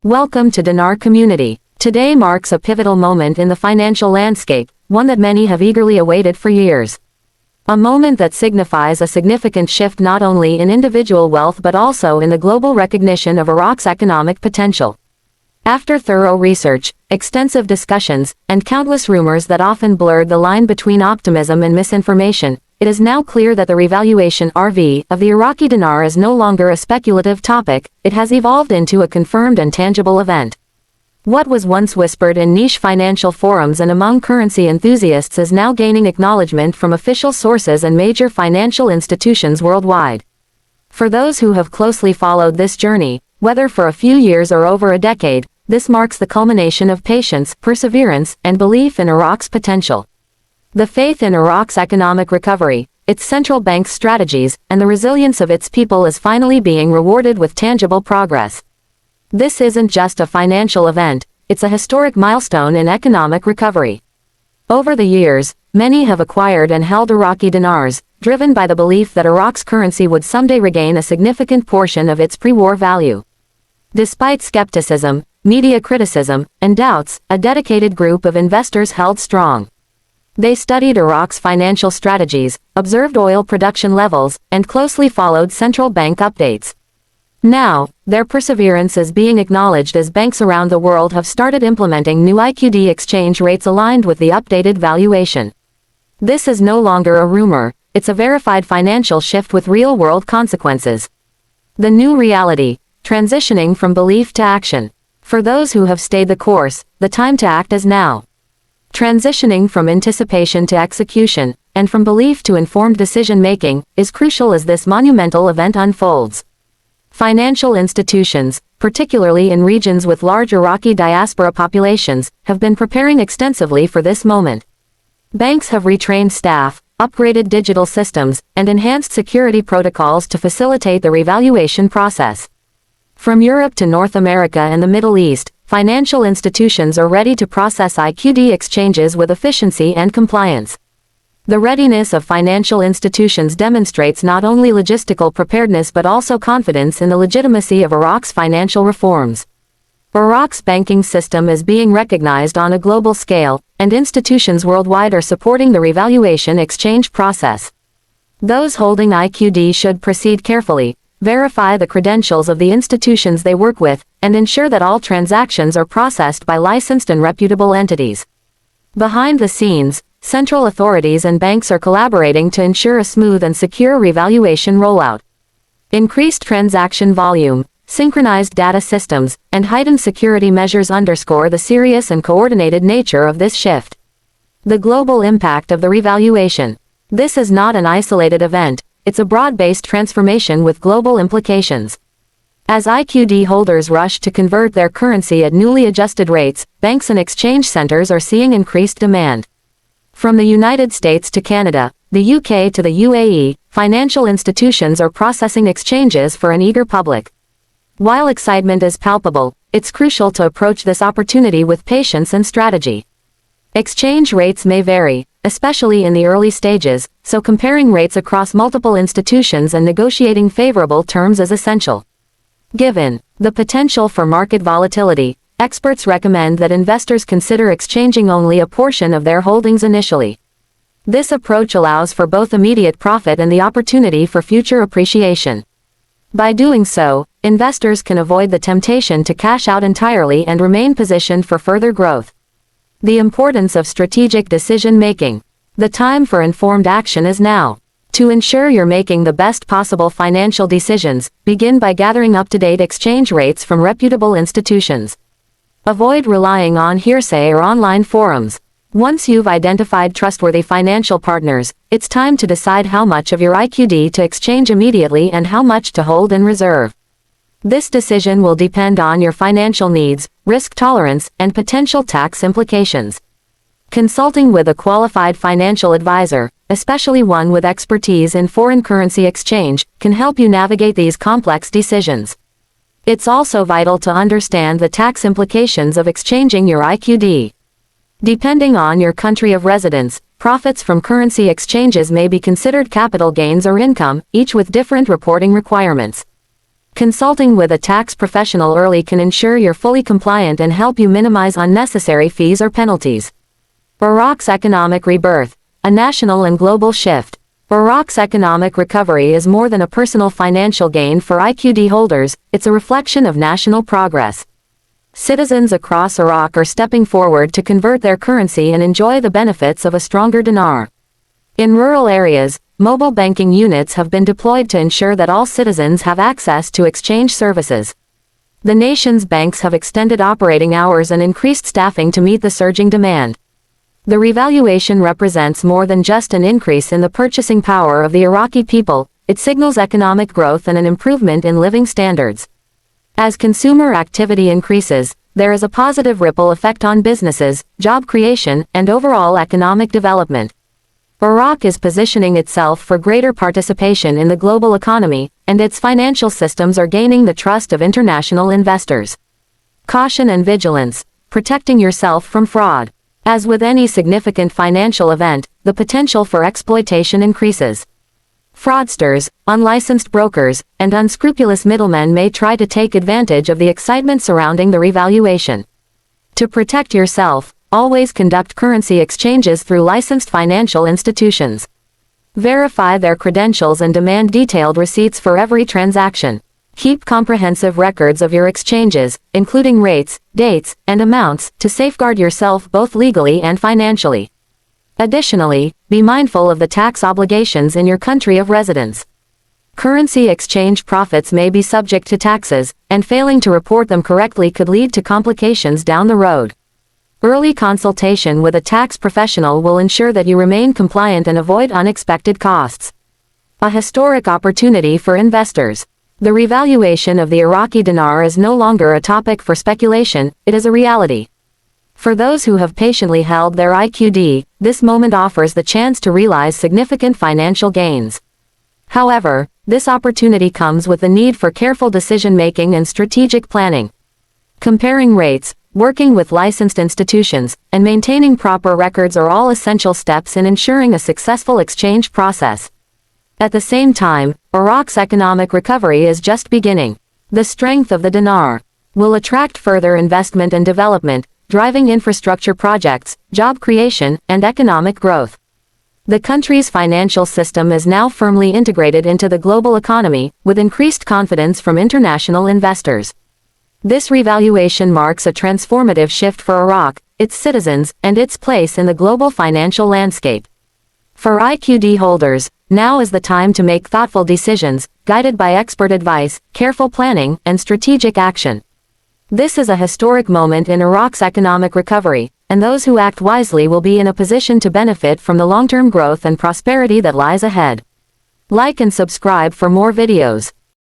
Welcome to Dinar Community. Today marks a pivotal moment in the financial landscape, one that many have eagerly awaited for years. A moment that signifies a significant shift not only in individual wealth but also in the global recognition of Iraq's economic potential. After thorough research, extensive discussions, and countless rumors that often blurred the line between optimism and misinformation, it is now clear that the revaluation (RV) of the Iraqi dinar is no longer a speculative topic. It has evolved into a confirmed and tangible event. What was once whispered in niche financial forums and among currency enthusiasts is now gaining acknowledgement from official sources and major financial institutions worldwide. For those who have closely followed this journey, whether for a few years or over a decade, this marks the culmination of patience, perseverance, and belief in Iraq's potential. The faith in Iraq's economic recovery, its central bank's strategies, and the resilience of its people is finally being rewarded with tangible progress. This isn't just a financial event, it's a historic milestone in economic recovery. Over the years, many have acquired and held Iraqi dinars, driven by the belief that Iraq's currency would someday regain a significant portion of its pre-war value. Despite skepticism, media criticism, and doubts, a dedicated group of investors held strong. They studied Iraq's financial strategies, observed oil production levels, and closely followed central bank updates. Now, their perseverance is being acknowledged as banks around the world have started implementing new IQD exchange rates aligned with the updated valuation. This is no longer a rumor, it's a verified financial shift with real-world consequences. The new reality, transitioning from belief to action. For those who have stayed the course, the time to act is now. Transitioning from anticipation to execution, and from belief to informed decision-making, is crucial as this monumental event unfolds. Financial institutions, particularly in regions with large Iraqi diaspora populations, have been preparing extensively for this moment. Banks have retrained staff, upgraded digital systems, and enhanced security protocols to facilitate the revaluation process. From Europe to North America and the Middle East, financial institutions are ready to process IQD exchanges with efficiency and compliance. The readiness of financial institutions demonstrates not only logistical preparedness but also confidence in the legitimacy of Iraq's financial reforms. Iraq's banking system is being recognized on a global scale, and institutions worldwide are supporting the revaluation exchange process. Those holding IQD should proceed carefully, verify the credentials of the institutions they work with, and ensure that all transactions are processed by licensed and reputable entities. Behind the scenes, central authorities and banks are collaborating to ensure a smooth and secure revaluation rollout. Increased transaction volume, synchronized data systems, and heightened security measures underscore the serious and coordinated nature of this shift. The global impact of the revaluation. This is not an isolated event, it's a broad-based transformation with global implications. As IQD holders rush to convert their currency at newly adjusted rates, banks and exchange centers are seeing increased demand. From the United States to Canada, the UK to the UAE, financial institutions are processing exchanges for an eager public. While excitement is palpable, it's crucial to approach this opportunity with patience and strategy. Exchange rates may vary, especially in the early stages, so comparing rates across multiple institutions and negotiating favorable terms is essential. Given the potential for market volatility, experts recommend that investors consider exchanging only a portion of their holdings initially. This approach allows for both immediate profit and the opportunity for future appreciation. By doing so, investors can avoid the temptation to cash out entirely and remain positioned for further growth. The importance of strategic decision-making. The time for informed action is now. To ensure you're making the best possible financial decisions, begin by gathering up-to-date exchange rates from reputable institutions. Avoid relying on hearsay or online forums. Once you've identified trustworthy financial partners, it's time to decide how much of your IQD to exchange immediately and how much to hold in reserve. This decision will depend on your financial needs, risk tolerance, and potential tax implications. Consulting with a qualified financial advisor, especially one with expertise in foreign currency exchange, can help you navigate these complex decisions. It's also vital to understand the tax implications of exchanging your IQD. Depending on your country of residence, profits from currency exchanges may be considered capital gains or income, each with different reporting requirements. Consulting with a tax professional early can ensure you're fully compliant and help you minimize unnecessary fees or penalties. Iraq's economic rebirth, a national and global shift. Iraq's economic recovery is more than a personal financial gain for IQD holders, it's a reflection of national progress. Citizens across Iraq are stepping forward to convert their currency and enjoy the benefits of a stronger dinar. In rural areas, mobile banking units have been deployed to ensure that all citizens have access to exchange services. The nation's banks have extended operating hours and increased staffing to meet the surging demand. The revaluation represents more than just an increase in the purchasing power of the Iraqi people, it signals economic growth and an improvement in living standards. As consumer activity increases, there is a positive ripple effect on businesses, job creation, and overall economic development. Iraq is positioning itself for greater participation in the global economy, and its financial systems are gaining the trust of international investors. Caution and vigilance, protecting yourself from fraud. As with any significant financial event, the potential for exploitation increases. Fraudsters, unlicensed brokers, and unscrupulous middlemen may try to take advantage of the excitement surrounding the revaluation. To protect yourself, always conduct currency exchanges through licensed financial institutions. Verify their credentials and demand detailed receipts for every transaction. Keep comprehensive records of your exchanges, including rates, dates, and amounts, to safeguard yourself both legally and financially. Additionally, be mindful of the tax obligations in your country of residence. Currency exchange profits may be subject to taxes, and failing to report them correctly could lead to complications down the road. Early consultation with a tax professional will ensure that you remain compliant and avoid unexpected costs. A historic opportunity for investors. The revaluation of the Iraqi dinar is no longer a topic for speculation, it is a reality. For those who have patiently held their IQD, this moment offers the chance to realize significant financial gains. However, this opportunity comes with the need for careful decision-making and strategic planning. Comparing rates, working with licensed institutions, and maintaining proper records are all essential steps in ensuring a successful exchange process. At the same time, Iraq's economic recovery is just beginning. The strength of the dinar will attract further investment and development, driving infrastructure projects, job creation, and economic growth. The country's financial system is now firmly integrated into the global economy, with increased confidence from international investors. This revaluation marks a transformative shift for Iraq, its citizens, and its place in the global financial landscape. For IQD holders, now is the time to make thoughtful decisions, guided by expert advice, careful planning, and strategic action. This is a historic moment in Iraq's economic recovery, and those who act wisely will be in a position to benefit from the long-term growth and prosperity that lies ahead. Like and subscribe for more videos.